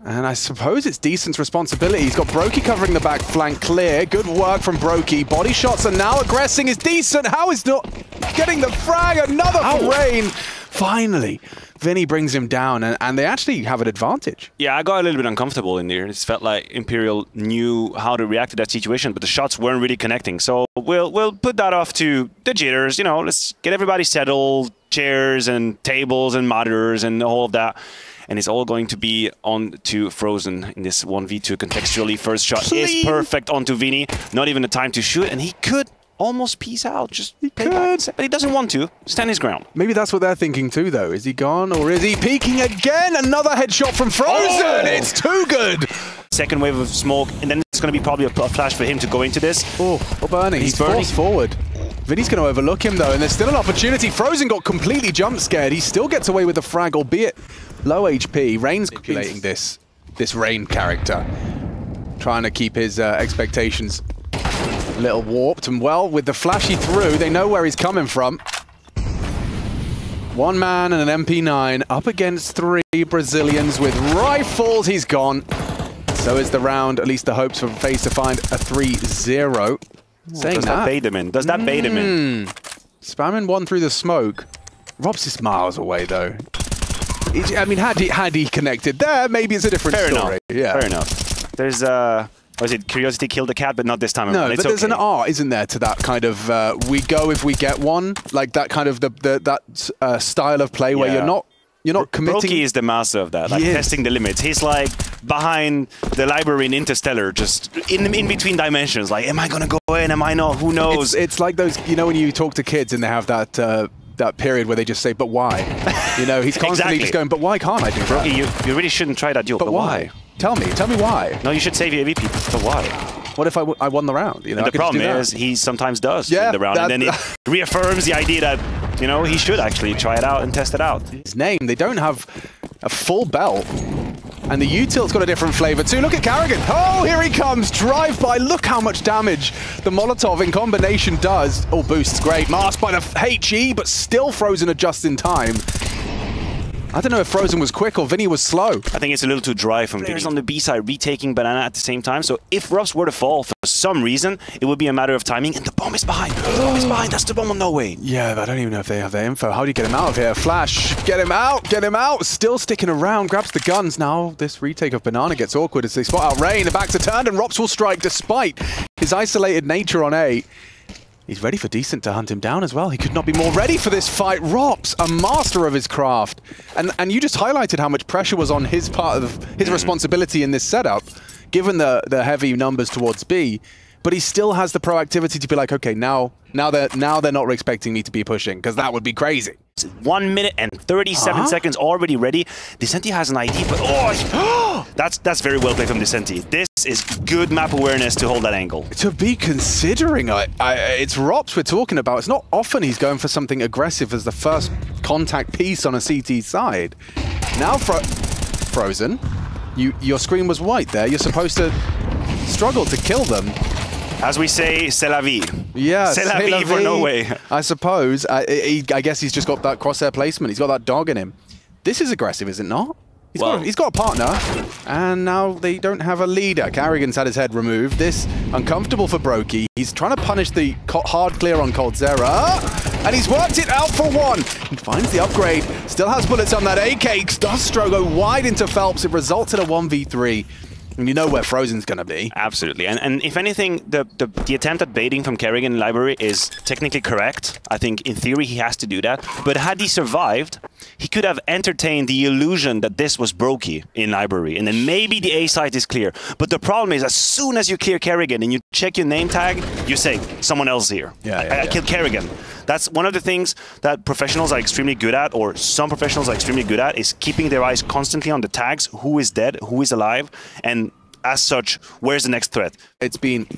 And I suppose it's Decent's responsibility. He's got Brokey covering the back flank clear. Good work from Brokey. Body shots are now aggressing. Is Decent. How is not getting the frag? Another rain. Finally, Vinny brings him down, and they actually have an advantage. Yeah, I got a little bit uncomfortable in there. It felt like Imperial knew how to react to that situation, but the shots weren't really connecting. So we'll put that off to the jitters. You know, let's get everybody settled, chairs and tables and monitors and all of that. And it's all going to be on to Frozen in this 1v2 contextually. First shot is perfect onto Vinny. Not even the time to shoot, and he could almost peace out. Just he could, but he doesn't want to. Stand his ground. Maybe that's what they're thinking too, though. Is he gone or is he peeking again? Another headshot from Frozen. Oh! It's too good. Second wave of smoke, and then it's going to be probably a flash for him to go into this. Oh, burning. He's forced forward. Vinny's going to overlook him, though, and there's still an opportunity. Frozen got completely jump scared. He still gets away with the frag, albeit low HP. Rain's manipulating this Rain character, trying to keep his expectations a little warped. And well, with the flashy through, they know where he's coming from. One man and an MP9 up against 3 Brazilians with rifles. He's gone. So is the round. At least the hopes for FaZe to find a 3-0. Does that bait him in? Does that bait him in? Spamming one through the smoke. Rob's is miles away, though. I mean, had he connected there, maybe it's a different story. Yeah. Fair enough. There's was it Curiosity killed the cat, but not this time around. No, but there's an art, isn't there, to that kind of we go if we get one, like that kind of that style of play where you're not committing. Brokey is the master of that, like testing the limits. He's like behind the library in Interstellar, just in between dimensions. Like, am I gonna go in? Am I not? Who knows? It's like those, you know, when you talk to kids and they have that period where they just say, "But why?" You know, he's constantly just going, "But why can't I do that?" Brokey, you really shouldn't try that duel. But why? Tell me why. No, you should save your AVP. But why? What if I won the round? You know, the problem is he sometimes does win the round, and then it reaffirms the idea that, you know, he should actually try it out and test it out. His name, they don't have a full belt. And the util's got a different flavor too. Look at Carrigan. Oh, here he comes. Drive by. Look how much damage the Molotov in combination does. Oh, boost's great. Masked by the HE, but still Frozen just in time. I don't know if Frozen was quick or Vinny was slow. I think it's a little too dry from Vinny. On the B side retaking Banana at the same time. So if Ruffs were to fall for some reason, it would be a matter of timing. And the bomb is behind. The bomb is behind. That's the bomb on no way. Yeah, but I don't even know if they have their info. How do you get him out of here? Flash. Get him out. Get him out. Still sticking around. Grabs the guns. Now this retake of Banana gets awkward as they spot out Rain. The back's turned and Rops will strike despite his isolated nature on A. He's ready for Decent to hunt him down as well. He could not be more ready for this fight. Rops, a master of his craft. And you just highlighted how much pressure was on his part of his responsibility in this setup, given the heavy numbers towards B. But he still has the proactivity to be like, okay, now they're not expecting me to be pushing, because that would be crazy. 1 minute and 37 seconds already ready. Decenti has an ID, but that's very well played from Decenti. This is good map awareness to hold that angle. To be considering, it's Rops we're talking about. It's not often he's going for something aggressive as the first contact piece on a CT side. Now Frozen, your screen was white there. You're supposed to struggle to kill them. As we say, c'est la vie. Yeah, c'est la vie for no way. I suppose. I guess he's just got that crosshair placement. He's got that dog in him. This is aggressive, is it not? He's got a partner, and now they don't have a leader. Carrigan's had his head removed. This uncomfortable for Brokey. He's trying to punish the hard clear on Coldzera, and he's worked it out for one. He finds the upgrade. Still has bullets on that AK. Does Stro go wide into Phelps. It results in a 1v3. And you know where Frozen's going to be. Absolutely. And if anything, the attempt at baiting from Kerrigan in Library is technically correct. I think in theory he has to do that. But had he survived, he could have entertained the illusion that this was Brokey in Library. And then maybe the A site is clear. But the problem is, as soon as you clear Kerrigan and you check your name tag, you say, someone else here. I killed Kerrigan. That's one of the things that professionals are extremely good at, or some professionals are extremely good at, is keeping their eyes constantly on the tags, who is dead, who is alive, and as such, where's the next threat? It's been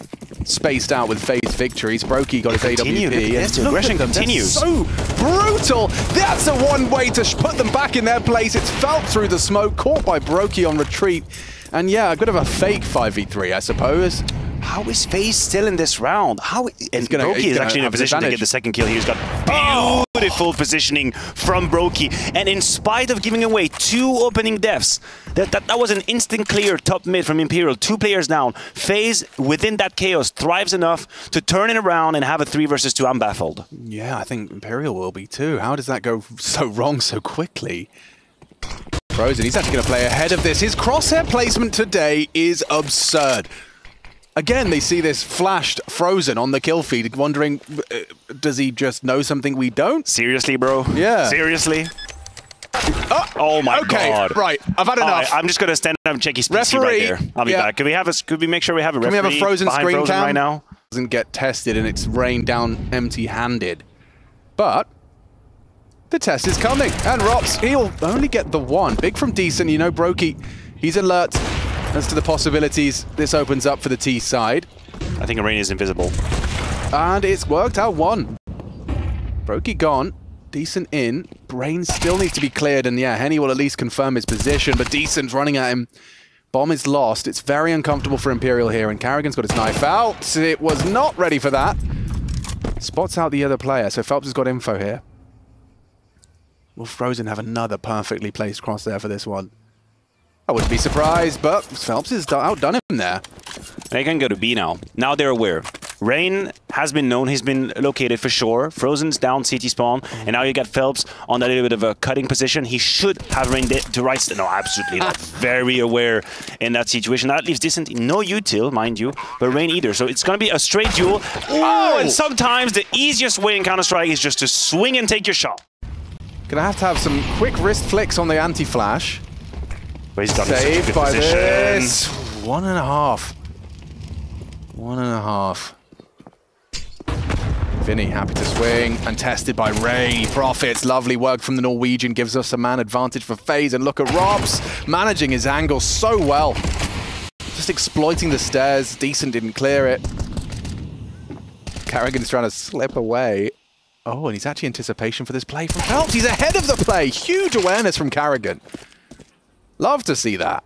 spaced out with FaZe victories. Brokey got his AWP. Yes, the aggression continues. So brutal! That's the one way to put them back in their place. It's felt through the smoke, caught by Brokey on retreat. And yeah, a bit of a fake 5v3, I suppose. How is FaZe still in this round? And Brokey is actually in a position to get the second kill. He's got beautiful positioning from Brokey. And in spite of giving away 2 opening deaths, that was an instant clear top mid from Imperial. 2 players down. FaZe, within that chaos, thrives enough to turn it around and have a 3 versus 2. I'm baffled. Yeah, I think Imperial will be too. How does that go so wrong so quickly? Frozen, he's actually going to play ahead of this. His crosshair placement today is absurd. Again, they see this flashed Frozen on the kill feed, wondering, does he just know something we don't? Seriously, bro? Yeah. Seriously? Oh my god. Right, I've had enough. Right, I'm just going to stand up and check his PC right there. I'll be back. Could we make sure we have a referee? Can we have a Frozen screen Frozen cam? Right now? Doesn't get tested and it's rained down empty-handed. But the test is coming. And Rops, he'll only get the 1. Big from Decent, you know, Brokey, he's alert as to the possibilities this opens up for the T side. I think Rain is invisible. And it's worked out 1. Brokey gone. Decent in. Brain still needs to be cleared, and yeah, Henny will at least confirm his position, but Decent's running at him. Bomb is lost. It's very uncomfortable for Imperial here, and Carrigan's got his knife out. It was not ready for that. Spots out the other player, so Phelps has got info here. Will Frozen have another perfectly placed cross there for this one? I wouldn't be surprised, but Phelps has outdone him there. They can go to B now. Now they're aware. Rain has been known, he's been located for sure. Frozen's down CT spawn, and now you got Phelps on that little bit of a cutting position. He should have Rain to right. No, absolutely not. Very aware in that situation. That leaves Decent no util, mind you, but Rain either. So it's going to be a straight duel. Oh, and sometimes the easiest way in Counter-Strike is just to swing and take your shot. Gonna have to have some quick wrist flicks on the anti-flash. But he's done saved by this. 1.5. 1.5. Vinny happy to swing and tested by Rain. He profits. Lovely work from the Norwegian. Gives us a man advantage for FaZe. And look at Robs managing his angle so well. Just exploiting the stairs. Decent didn't clear it. Carrigan's trying to slip away. Oh, and he's actually anticipation for this play from Phelps. He's ahead of the play. Huge awareness from Carrigan. Love to see that.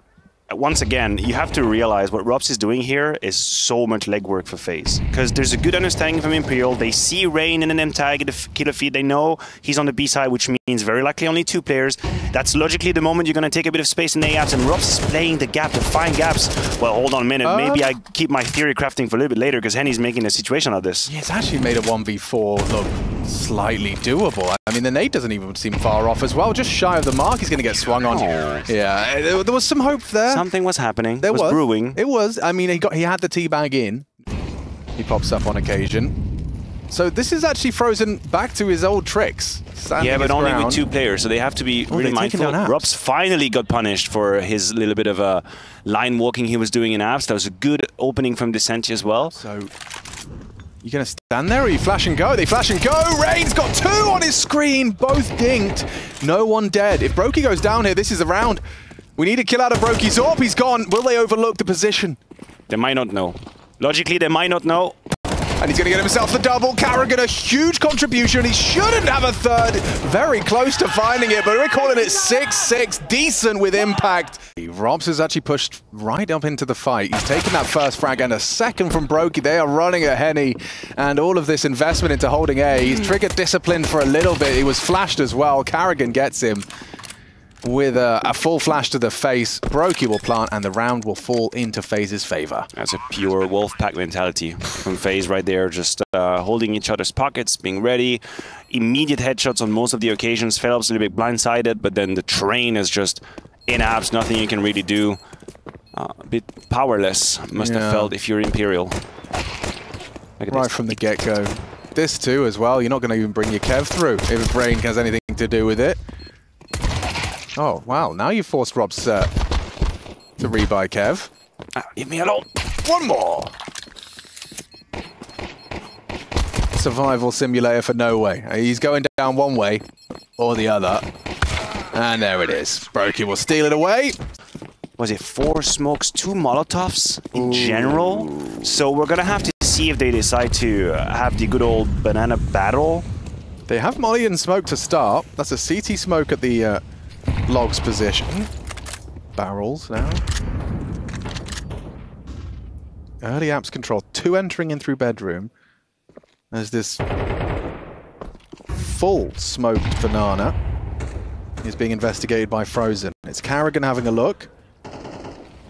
Once again, you have to realize what Robs is doing here is so much legwork for FaZe. Because there's a good understanding from Imperial. They see Rain in an M tag at the killer feed. They know he's on the B side, which means very likely only 2 players. That's logically the moment you're going to take a bit of space in the A apps. And Robs is playing the gap to find gaps. Well, hold on a minute. Maybe I keep my theory crafting for a little bit later because Henny's making a situation out of this. Yeah, it's actually made a 1v4 look slightly doable. I mean, the nade doesn't even seem far off as well. Just shy of the mark, he's going to get swung on. Oh. Yeah, there was some hope there. Something was happening. There was brewing. It was. I mean, he had the teabag in. He pops up on occasion. So this is actually Frozen back to his old tricks. Yeah, but only with 2 players, so they have to be really mindful. Robs finally got punished for his little bit of a line walking he was doing in apps. That was a good opening from Descenti as well. So you gonna stand there or you flash and go? They flash and go! Rain's got 2 on his screen, both dinked. No one dead. If Brokey goes down here, this is the round. We need a kill out of Brokey's AWP. He's gone. Will they overlook the position? They might not know. Logically, they might not know. And he's going to get himself the double. Carrigan, a huge contribution. He shouldn't have a 3rd. Very close to finding it, but we're calling it 6-6. Decent with impact. Robs has actually pushed right up into the fight. He's taken that first frag and a second from Brokey. They are running at Henny. And all of this investment into holding A. He's triggered discipline for a little bit. He was flashed as well. Carrigan gets him with a full flash to the face. Brokey will plant and the round will fall into FaZe's favor. That's a pure Wolfpack mentality from FaZe right there, just holding each other's pockets, being ready. Immediate headshots on most of the occasions. Phelps a little bit blindsided, but then the train is just in apps, nothing you can really do. A bit powerless, must have felt if you're Imperial. Right from the get-go. This too as well, you're not going to even bring your Kev through if Brain has anything to do with it. Oh, wow. Now you've forced Robs to rebuy Kev. Leave me alone. 1 more. Survival simulator for no way. He's going down one way or the other. And there it is. Brokey will steal it away. Was it 4 smokes, 2 Molotovs in general? So we're going to have to see if they decide to have the good old banana battle. They have Molly and smoke to start. That's a CT smoke at the logs position. Barrels now. Early apps control. 2 entering in through bedroom. There's this full smoked banana is being investigated by Frozen. It's Carrigan having a look.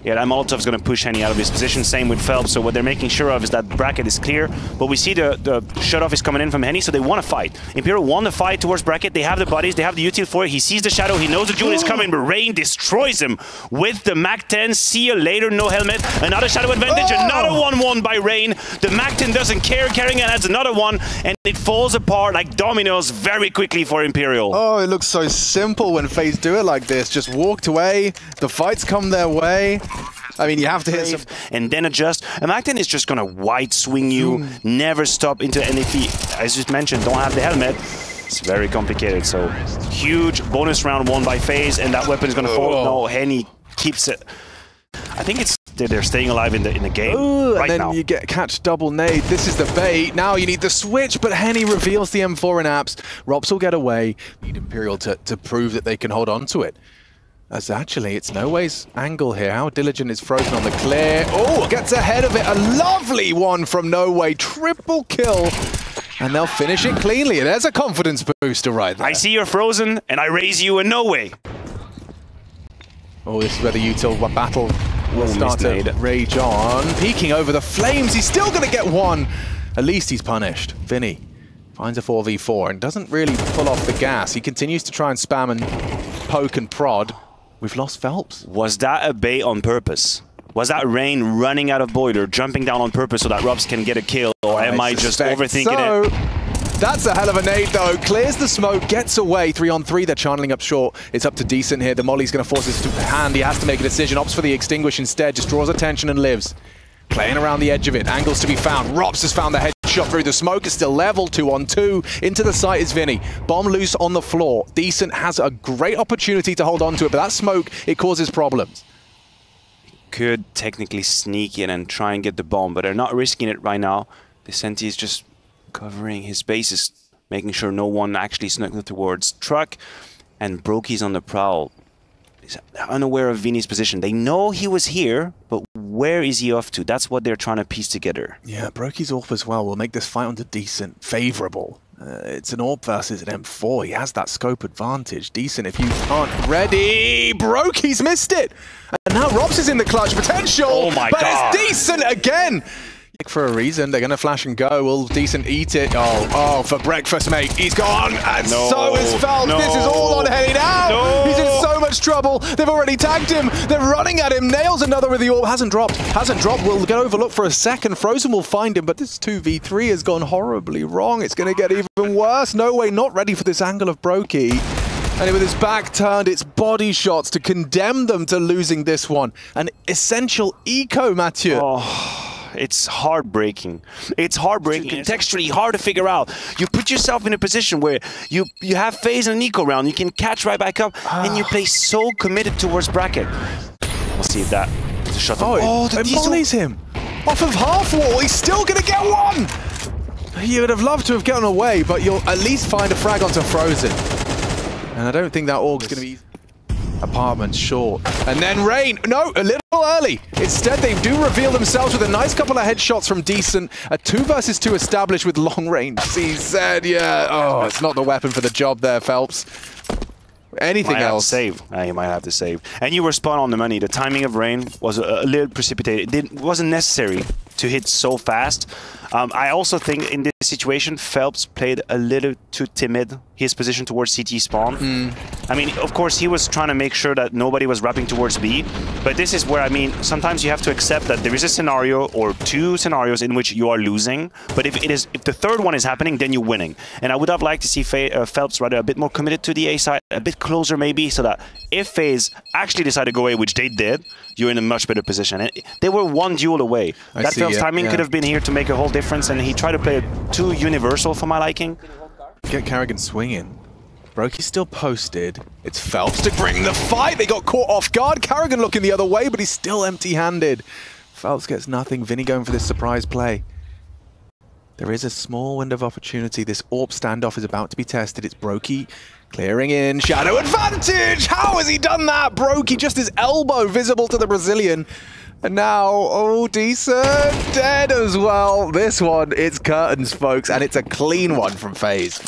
Yeah, that Molotov's going to push Henny out of his position. Same with Phelps. So what they're making sure of is that bracket is clear. But we see the shut-off is coming in from Henny, so they want to fight. Imperial want to fight towards bracket. They have the bodies. They have the util for it. He sees the shadow. He knows the Jewel is coming, but Rain destroys him with the MAC-10. See you later, no helmet. Another shadow advantage. Another 1-1 by Rain. The MAC-10 doesn't care. Carrigan adds another one, and it falls apart like dominoes very quickly for Imperial. Oh, it looks so simple when FaZe do it like this. Just walked away. The fights come their way. I mean, you have to hit some... and then adjust. And MAC-10 is just going to wide swing you, never stop into... And if he, as you mentioned, don't have the helmet, it's very complicated. So, huge bonus round won by FaZe, and that weapon is going to fall. No, Henny keeps it. I think it's they're staying alive in the game right and then now. You catch double nade. This is the bait. Now you need the switch, but Henny reveals the M4 in apps. Rops will get away. Need Imperial to prove that they can hold on to it. As actually, it's No Way's angle here. How Diligent is Frozen on the clear. Oh, gets ahead of it. A lovely one from No Way. Triple kill. And they'll finish it cleanly. There's a confidence booster right there. I see you're Frozen, and I raise you in No Way. Oh, this is where the util battle will start to rage on. Peeking over the flames. He's still going to get one. At least he's punished. Vinny finds a 4v4 and doesn't really pull off the gas. He continues to try and spam and poke and prod. We've lost Phelps. Was that a bait on purpose? Was that Rain running out of Boiler, jumping down on purpose so that Robs can get a kill? Or am I just overthinking it? That's a hell of a nade, though. Clears the smoke, gets away. 3-on-3, they're channeling up short. It's up to Decent here. The Molly's going to force his hand. He has to make a decision. Opts for the extinguish instead. Just draws attention and lives. Playing around the edge of it. Angles to be found. Rops has found the headshot through. The smoke is still level. 2-on-2. Into the site is Vinny. Bomb loose on the floor. Decent has a great opportunity to hold on to it, but that smoke, it causes problems. Could technically sneak in and try and get the bomb, but they're not risking it right now. Vicente is just covering his bases, making sure no one actually snuck towards truck. And Brokey's on the prowl. He's unaware of Vinny's position. They know he was here, but where is he off to? That's what they're trying to piece together. Yeah, Brokey's AWP as well will make this fight onto Decent favorable. It's an AWP versus an M4. He has that scope advantage. Decent, if you aren't ready. Brokey's missed it. And now Robs is in the clutch potential. Oh my God. But it's Decent again. For a reason, they're going to flash and go. Will Decent eat it? Oh, for breakfast, mate. He's gone. And so is Phelps. This is all on Henny now. He's in so much trouble. They've already tagged him. They're running at him. Nails another with the AWP. Hasn't dropped. Will get overlooked for a second. Frozen will find him, but this 2v3 has gone horribly wrong. It's going to get even worse. No Way not ready for this angle of Brokey. And with his back turned, it's body shots to condemn them to losing this one. An essential eco, Mathieu. It's heartbreaking. It's heartbreaking. Contextually hard to figure out. You put yourself in a position where you have FaZe and an eco round, you can catch right back up, and you play so committed towards bracket. We'll see if that is a shot. It volleys him off of half wall. He's still going to get one. You would have loved to have gotten away, but you'll at least find a frag onto Frozen. And I don't think that AUG's going to be apartment short. And then Rain, no, a little early. Instead, they do reveal themselves with a nice couple of headshots from Decent. A 2 versus 2 established with long range. CZ, yeah. Oh, it's not the weapon for the job there, Phelps. Anything else? Save. You might have to save. And you were spot on the money. The timing of Rain was a little precipitated. It wasn't necessary to hit so fast. I also think in this situation, Phelps played a little too timid, his position towards CT spawn. I mean, of course, he was trying to make sure that nobody was wrapping towards B, but this is where, I mean, sometimes you have to accept that there is a scenario or two scenarios in which you are losing, but if the third one is happening, then you're winning. And I would have liked to see Phelps rather a bit more committed to the A side, a bit closer maybe, so that if FaZe actually decide to go away, which they did, you're in a much better position. And they were one duel away. That Phelps timing could have been here to make a whole difference, and he tried to play it too universal for my liking. Get Carrigan swinging. Brokey's still posted. It's Phelps to bring the fight. They got caught off guard. Carrigan looking the other way, but he's still empty-handed. Phelps gets nothing. Vinny going for this surprise play. There is a small window of opportunity. This AWP standoff is about to be tested. It's Brokey clearing in. Shadow advantage! How has he done that? Brokey, just his elbow visible to the Brazilian. And now, oh, Decent, dead as well. This one, it's curtains, folks, and it's a clean one from FaZe.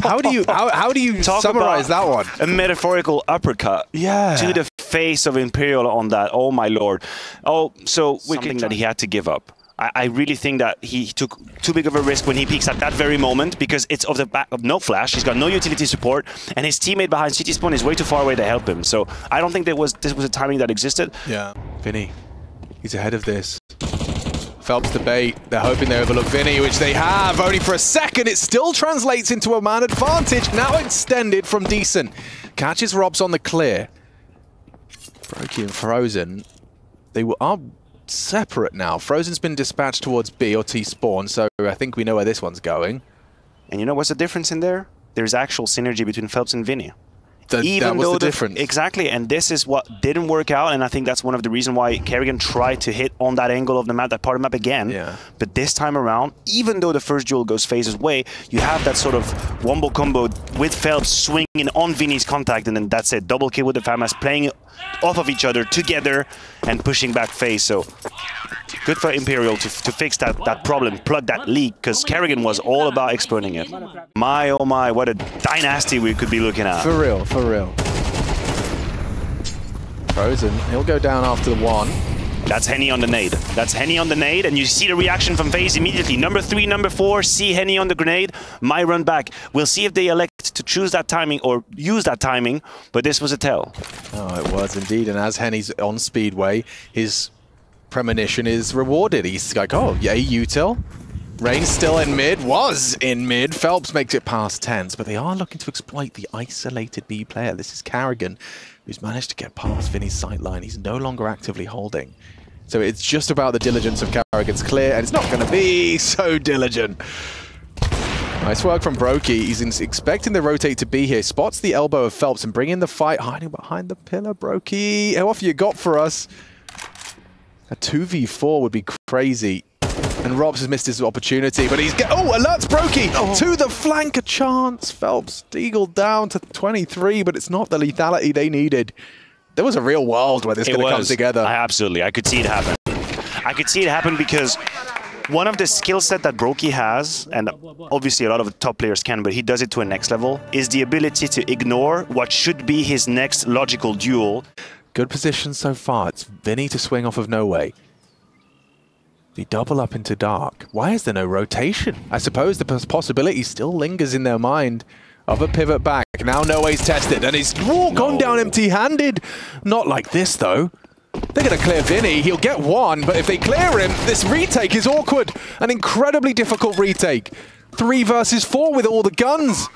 How do you summarize that one? A metaphorical uppercut to the face of Imperial on that. Oh my lord. Oh, so something that he had to give up. I really think that he took too big of a risk when he peeks at that very moment, because it's off the back of no flash. He's got no utility support, and his teammate behind City Spawn is way too far away to help him. So I don't think this was a timing that existed. Yeah, Vinny, he's ahead of this. Phelps the bait. They're hoping they overlook Vinny, which they have. Only for a second. It still translates into a man advantage. Now extended from Decent. Catches Robs on the clear. Brokey and Frozen. They are separate now. Frozen's been dispatched towards B or T spawn, so I think we know where this one's going. And you know what's the difference in there? There's actual synergy between Phelps and Vinny. That was the difference. Exactly, and this is what didn't work out, and I think that's one of the reasons why Kerrigan tried to hit on that angle of the map, that part of the map again. Yeah. But this time around, even though the first duel goes FaZe's way, you have that sort of wombo combo with Phelps swinging on Vinny's contact, and then that's it. Double kill with the FAMAS, playing off of each other together and pushing back FaZe. So good for Imperial to fix that problem, plug that leak, because Kerrigan was all about exploiting it. My oh my, what a dynasty we could be looking at. For real, for real. Frozen, he'll go down after the one. That's Henny on the nade. That's Henny on the nade, and you see the reaction from FaZe immediately. Number 3, number 4, see Henny on the grenade. My run back. We'll see if they elect to choose that timing or use that timing, but this was a tell. Oh, it was indeed, and as Henny's on Speedway, his premonition is rewarded. He's like, oh, yeah, util. Rain's still in mid, was in mid. Phelps makes it past 10s, but they are looking to exploit the isolated B player. This is Kerrigan, who's managed to get past Vinny's sightline. He's no longer actively holding. So it's just about the diligence of Kerrigan's clear, and it's not going to be so diligent. Nice work from Brokey. He's expecting the rotate to be here. Spots the elbow of Phelps and bring in the fight. Hiding behind the pillar, Brokey. How often you got for us? A 2v4 would be crazy. And Robs has missed his opportunity, but he's... Oh, alerts Brokey to the flank, a chance. Phelps deagled down to 23, but it's not the lethality they needed. There was a real world where this could have come together. Absolutely, I could see it happen. I could see it happen because one of the skill set that Brokey has, and obviously a lot of the top players can, but he does it to a next level, is the ability to ignore what should be his next logical duel. Good position so far. It's Vinny to swing off of No Way. The double up into dark. Why is there no rotation? I suppose the possibility still lingers in their mind of a pivot back. Now No Way's tested, and he's gone down empty-handed. Not like this, though. They're going to clear Vinny. He'll get one, but if they clear him, this retake is awkward. An incredibly difficult retake. 3 versus 4 with all the guns.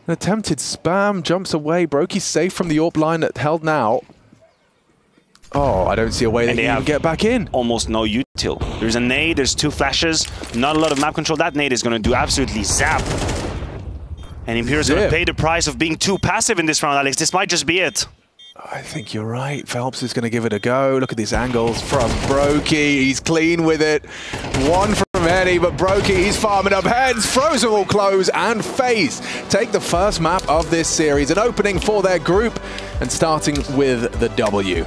An attempted spam, jumps away. Brokey's safe from the AWP line that held now. Oh, I don't see a way they can even get back in. Almost no util. There's a nade, there's 2 flashes, not a lot of map control. That nade is going to do absolutely zap. And Imperial's going to pay the price of being too passive in this round, Alex. This might just be it. I think you're right. Phelps is going to give it a go. Look at these angles from Brokey. He's clean with it. One from Henny, but Brokey, he's farming up heads. Frozen will close, and FaZe take the first map of this series. An opening for their group, and starting with the W.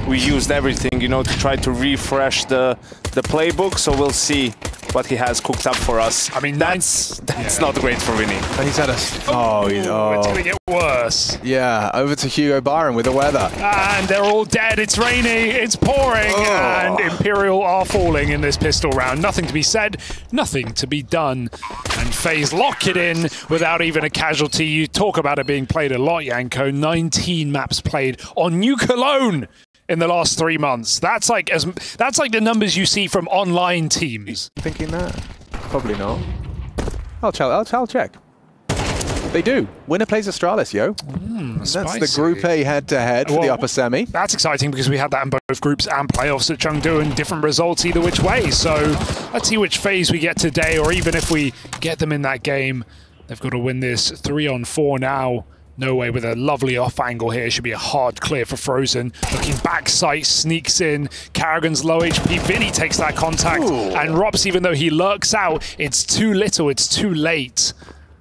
We used everything, you know, to try to refresh the playbook, so we'll see what he has cooked up for us. I mean, that's not great for Vinny. And he's had a... It's going to get worse. Yeah, over to Hugo Byron with the weather. And they're all dead. It's rainy, it's pouring, and Imperial are falling in this pistol round. Nothing to be said, nothing to be done. And FaZe lock it in without even a casualty. You talk about it being played a lot, Yanko. 19 maps played on Nuke alone in the last 3 months. That's like the numbers you see from online teams. Thinking that? Probably not. I'll check. They do. Winner plays Astralis, yo. That's the Group A head-to-head for the upper semi. That's exciting because we had that in both groups and playoffs at Chengdu, and different results either which way. So let's see which FaZe we get today, or even if we get them in that game. They've got to win this 3-on-4 now. No Way with a lovely off angle here. Should be a hard clear for Frozen. Looking back sight, sneaks in. Kerrigan's low HP. Vinny takes that contact. And Robs, even though he lurks out, it's too little, it's too late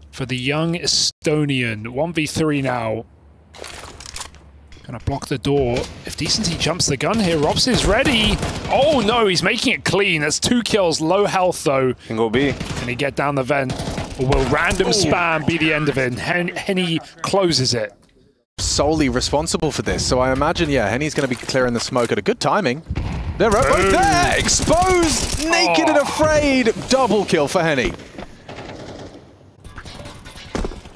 for the young Estonian. 1v3 now. Gonna block the door. If Decency jumps the gun here, Robs is ready. Oh no, he's making it clean. That's 2 kills, low health though. Can go B. Can he get down the vent? Or will random spam be the end of it? Henny closes it. Solely responsible for this, so I imagine, yeah, Henny's going to be clearing the smoke at a good timing. They're right there! Exposed! Naked and afraid! Double kill for Henny.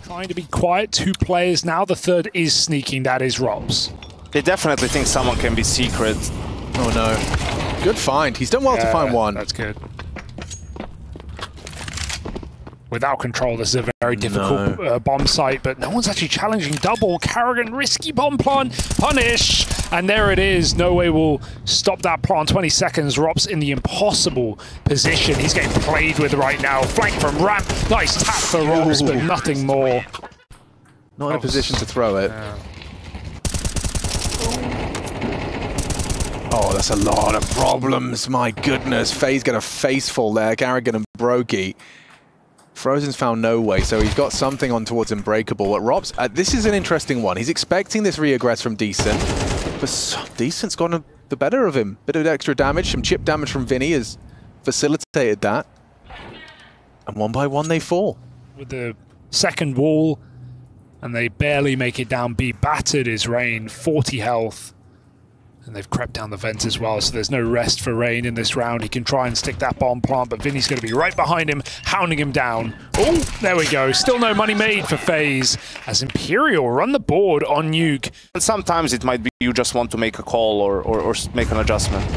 Trying to be quiet, 2 players now. The third is sneaking, that is Robs. They definitely think someone can be secret. Oh no. Good find. He's done well to find one. That's good. Without control, this is a very difficult bomb site, but no one's actually challenging double. Karrigan, risky bomb plant, punish, and there it is. No way will stop that plant. 20 seconds, Rob's in the impossible position. He's getting played with right now. Flank from ramp, nice tap for Robs, but nothing more. Not in a position to throw it. Oh, that's a lot of problems, my goodness. FaZe get a face full there, Karrigan and Brokey. Frozen's found no way, so he's got something on towards Unbreakable. But Robs, this is an interesting one. He's expecting this re-aggress from Decent, but Decent's gotten the better of him. Bit of extra damage, some chip damage from Vinny has facilitated that. And one by one they fall. With the second wall, and they barely make it down B. Battered is Rain, 40 health. And they've crept down the vent as well, so there's no rest for Rain in this round. He can try and stick that bomb plant, but Vinny's going to be right behind him, hounding him down. Oh, there we go. Still no money made for FaZe, as Imperial run the board on Nuke. And sometimes it might be you just want to make a call or make an adjustment.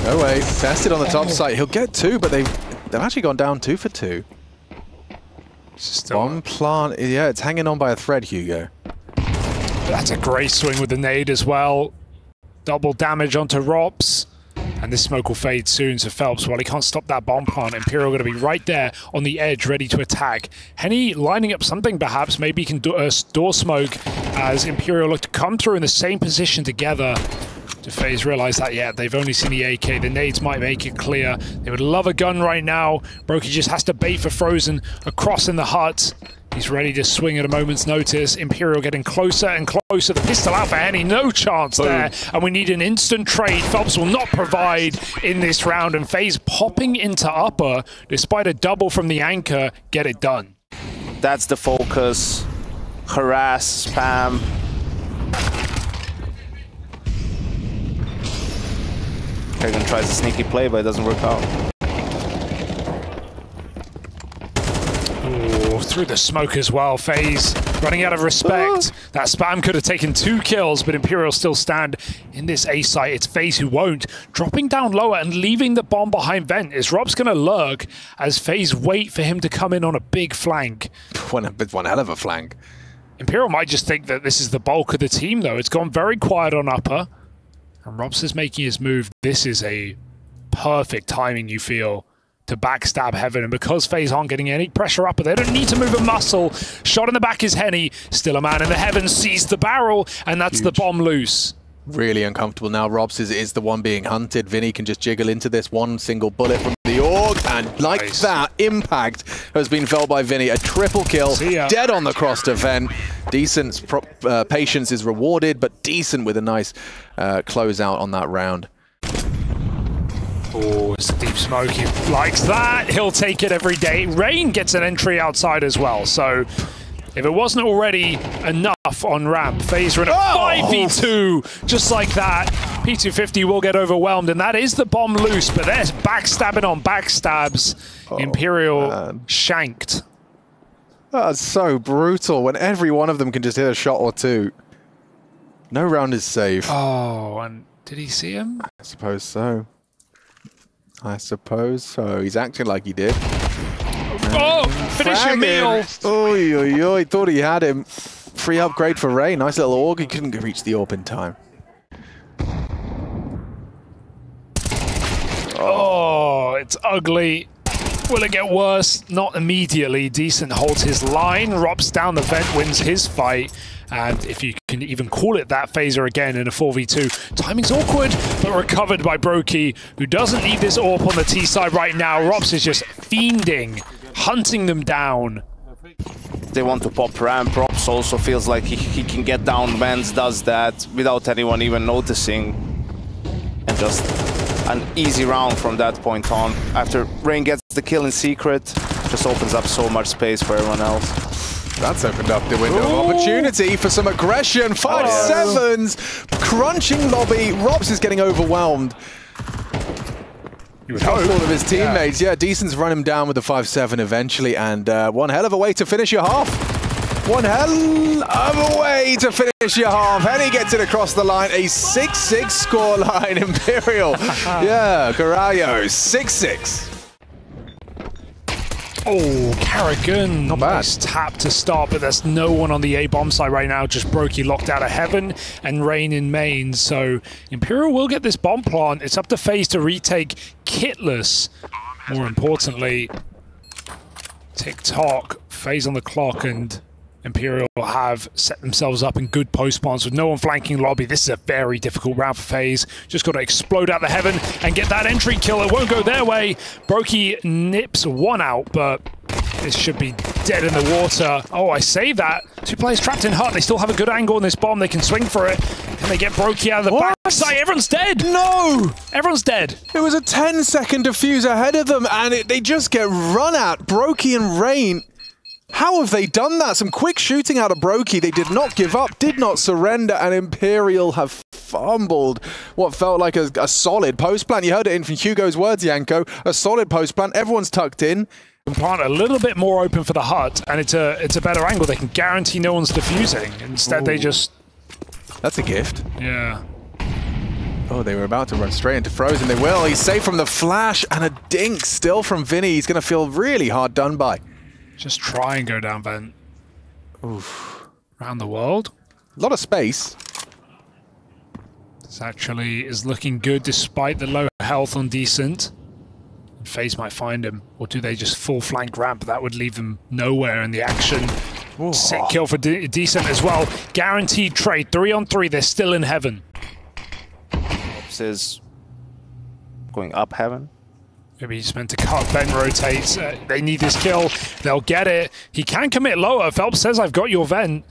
No way. Tested on the top site. He'll get 2, but they've actually gone down 2 for 2. Bomb plant. Yeah, it's hanging on by a thread, Hugo. That's a great swing with the nade as well. Double damage onto Robs. And this smoke will fade soon, so Phelps, while he can't stop that bomb plant, Imperial going to be right there on the edge, ready to attack. Henny lining up something, perhaps. Maybe he can door smoke as Imperial look to come through in the same position together. Do FaZe realize that yet? They've only seen the AK. The nades might make it clear. They would love a gun right now. Brokey just has to bait for Frozen across in the hut. He's ready to swing at a moment's notice. Imperial getting closer and closer. The pistol out for Henny. No chance there. And we need an instant trade. Phelps will not provide in this round. And FaZe popping into upper, despite a double from the anchor, get it done. That's the focus. Harass, spam. Karrigan tries a sneaky play, but it doesn't work out. Through the smoke as well. FaZe running out of respect. That spam could have taken 2 kills, but Imperial still stand in this A site. It's FaZe who won't. Dropping down lower and leaving the bomb behind vent. Is Rob's going to lurk as FaZe wait for him to come in on a big flank? One hell of a flank. Imperial might just think that this is the bulk of the team, though. It's gone very quiet on upper. And Robs is making his move. This is a perfect timing, you feel, to backstab Heaven, and because FaZe aren't getting any pressure up, but they don't need to move a muscle. Shot in the back is Henny, still a man in the Heaven, sees the barrel, and that's the bomb loose. Really uncomfortable now. Robs is the one being hunted. Vinny can just jiggle into this one single bullet from the AUG, and like that, impact has been felt by Vinny. A triple kill, dead on the cross to Ven. Decent's patience is rewarded, but Decent with a nice closeout on that round. Oh, it's a deep smoke. He likes that. He'll take it every day. Rain gets an entry outside as well. So if it wasn't already enough on ramp, FaZe are in a 5v2 just like that. P250 will get overwhelmed, and that is the bomb loose, but there's backstabbing on backstabs. Imperial shanked. That's so brutal when every one of them can just hit a shot or 2. No round is safe. Oh, and did he see him? I suppose so. I suppose so. He's acting like he did. Oh, finish your meal. Oy, oy, oy. Thought he had him. Free upgrade for Ray. Nice little AUG. He couldn't reach the AWP in time. Oh, it's ugly. Will it get worse? Not immediately. Decent holds his line, Robs down the vent, wins his fight. And if you can even call it that, Phaser again in a 4v2. Timing's awkward, but recovered by Brokey, who doesn't need this AWP on the T side right now. Robs is just fiending, hunting them down. They want to pop ramp. Robs also feels like he can get down vents, does that without anyone even noticing. And just an easy round from that point on. After Rain gets the kill in secret, Just opens up so much space for everyone else. That's opened up the window of opportunity for some aggression. 5-7s, crunching lobby. Robs is getting overwhelmed. You would hope. All of his teammates. Yeah, Decent's run him down with the 5-7 eventually, and one hell of a way to finish your half. One hell of a way to finish your half. Henny gets it across the line. A 6-6 scoreline. Imperial. Yeah, Carallo, 6-6. Oh, Carrigan. Not bad. Nice tap to start, but there's no one on the A-bomb side right now. Just Brokey locked out of Heaven and Rain in main. So Imperial will get this bomb plant. It's up to FaZe to retake Kitless. More importantly, TikTok, FaZe on the clock, and Imperial have set themselves up in good post plants with no one flanking lobby. This is a very difficult round for FaZe. Just got to explode out the Heaven and get that entry kill. It won't go their way. Brokey nips one out, but this should be dead in the water. Oh, I say that. Two players trapped in hut. They still have a good angle on this bomb. They can swing for it. Can they get Brokey out of the backside? Everyone's dead. No! Everyone's dead. It was a 10-second defuse ahead of them, and they just get run at. Brokey and Rain. How have they done that? Some quick shooting out of Brokey. They did not give up, did not surrender, and Imperial have fumbled what felt like a solid post plant. You heard it in from Hugo's words, Yanko. A solid post plant. Everyone's tucked in. Plant a little bit more open for the hut, and it's a better angle. They can guarantee no one's defusing. Instead, they just... That's a gift. Yeah. Oh, they were about to run straight into Frozen. They will. He's safe from the flash, and a dink still from Vinny. He's going to feel really hard done by. Just try and go down vent. Oof. Around the world. A lot of space. This actually is looking good despite the low health on Decent. FaZe might find him. Or do they just full flank ramp? That would leave them nowhere in the action. Ooh. Sick kill for Decent as well. Guaranteed trade. 3-on-3. They're still in Heaven. This is going up Heaven. Maybe he's meant to cut. Ben rotates. They need this kill. They'll get it. He can commit lower. Phelps says, I've got your vent.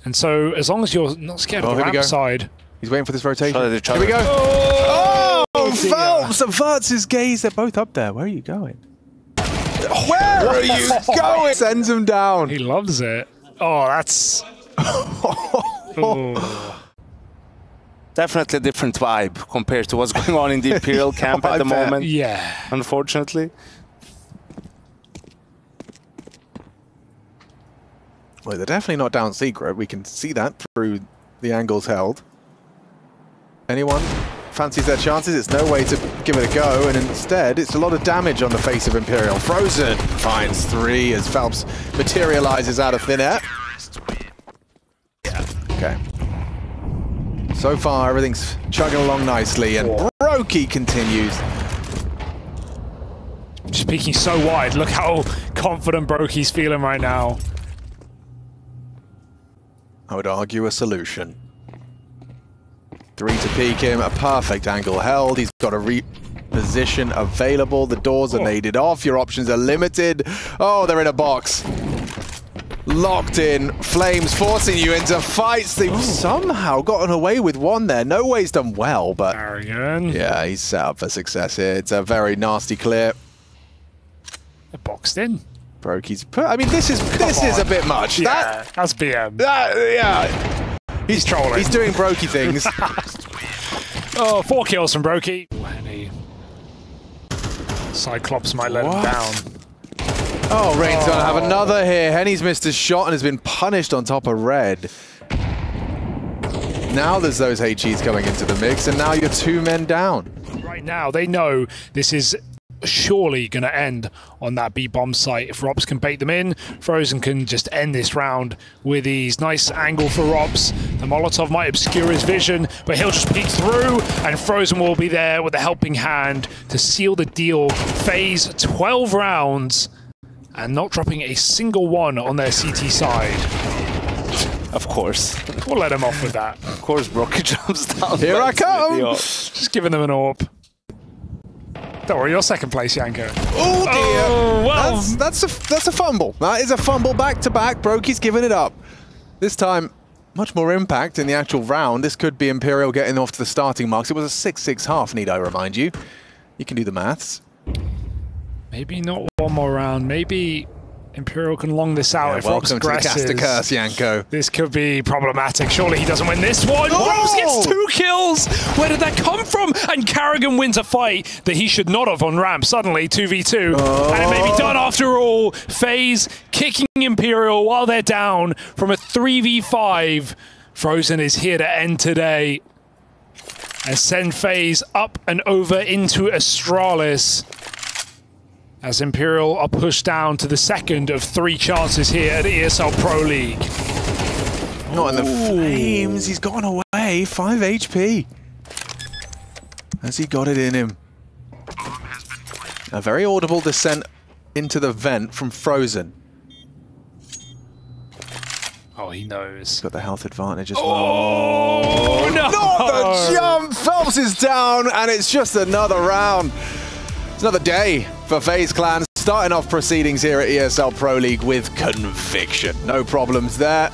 And so as long as you're not scared of the ramp side. He's waiting for this rotation. Here we go. Oh, Phelps averts his gaze. They're both up there. Where are you going? Where are you going? Sends him down. He loves it. Oh, that's... oh. Definitely a different vibe compared to what's going on in the Imperial camp at the moment. Yeah. Unfortunately. Well, they're definitely not down secret. We can see that through the angles held. Anyone fancies their chances? It's no way to give it a go, and instead it's a lot of damage on the face of Imperial. Frozen finds 3 as Phelps materializes out of thin air. Yeah. Okay. So far, everything's chugging along nicely, and Brokey continues. Just peeking so wide. Look how confident Brokey's feeling right now. I would argue a solution. 3 to peek him, a perfect angle held. He's got a reposition available. The doors are naded off. Your options are limited. Oh, they're in a box. Locked in, Flames forcing you into fights. They've somehow gotten away with one there. No way's done well, but Arrogant. Yeah, he's set up for success here. It's a very nasty clear. They're boxed in. Brokey's I mean, this is a bit much. Yeah, that's BM. Yeah. He's trolling. He's doing Brokey things. Oh, 4 kills from Brokey. Henny. Cyclops might let him down. Oh, Rain's gonna have another here. Henny's missed his shot and has been punished on top of red. Now there's those HEs coming into the mix, and now you're 2 men down. Right now, they know this is surely going to end on that B-bomb site. If Robs can bait them in, Frozen can just end this round with ease. Nice angle for Robs. The Molotov might obscure his vision, but he'll just peek through, and Frozen will be there with a helping hand to seal the deal. FaZe 12 rounds. And not dropping a single one on their CT side. Of course. We'll let him off with that. Of course, Brokey jumps down. Here I come! Just giving them an AWP. Don't worry, you're second place, Yanko. Oh dear! Oh, well. That's a fumble. That is a fumble back-to-back. Brokey's giving it up. This time, much more impact in the actual round. This could be Imperial getting off to the starting marks. It was a 6-6 half, need I remind you. You can do the maths. Maybe not one more round. Maybe Imperial can long this out. Yeah, if welcome to the caster curse, Yanko. This could be problematic. Surely he doesn't win this one. Rose gets 2 kills. Where did that come from? And Carrigan wins a fight that he should not have on ramp. Suddenly 2v2. And it may be done after all. FaZe kicking Imperial while they're down from a 3v5. Frozen is here to end today and send FaZe up and over into Astralis, as Imperial are pushed down to the second of 3 chances here at ESL Pro League. Not in the flames. He's gone away. 5 HP. Has he got it in him? A very audible descent into the vent from Frozen. Oh, he knows. He's got the health advantage as well. Oh, no! Not the jump! Phelps is down, and it's just another round. It's another day for FaZe Clan, starting off proceedings here at ESL Pro League with conviction. No problems there.